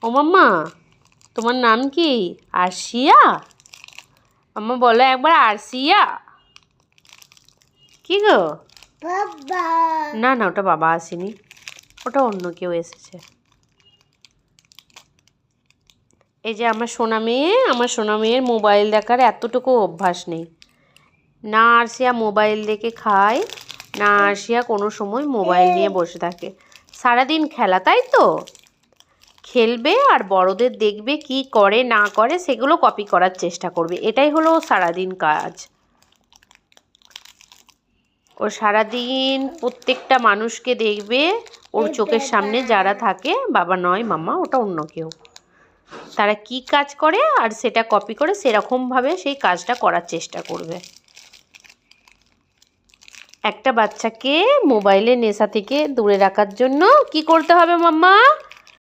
ও মাম্মা, তোমার নাম কি? আরশিয়া? মাম্মা বলো একবার আরশিয়া। কি গো? বাবা। না না, ওটা বাবা আসেনি, ওটা অন্য কেউ এসেছে। এই যে আমার সোনা মেয়ের মোবাইল দেখার এতটুকু অভ্যাস নেই। না আরশিয়া মোবাইল দেখে খায়, না আরশিয়া কোনো সময় মোবাইল নিয়ে বসে থাকে। সারাদিন খেলা, তাই তো? খেলবে আর বড়দের দেখবে কি করে না করে সেগুলো কপি করার চেষ্টা করবে, এটাই হলো ওর সারাদিন কাজ। ও সারাদিন প্রত্যেকটা মানুষকে দেখবে, ওর চোখের সামনে যারা থাকে, বাবা নয় মাম্মা, ওটা অন্য কেউ, তারা কি কাজ করে আর সেটা কপি করে সেরকমভাবে সেই কাজটা করার চেষ্টা করবে। একটা বাচ্চাকে মোবাইলের নেশা থেকে দূরে রাখার জন্য কি করতে হবে মাম্মা?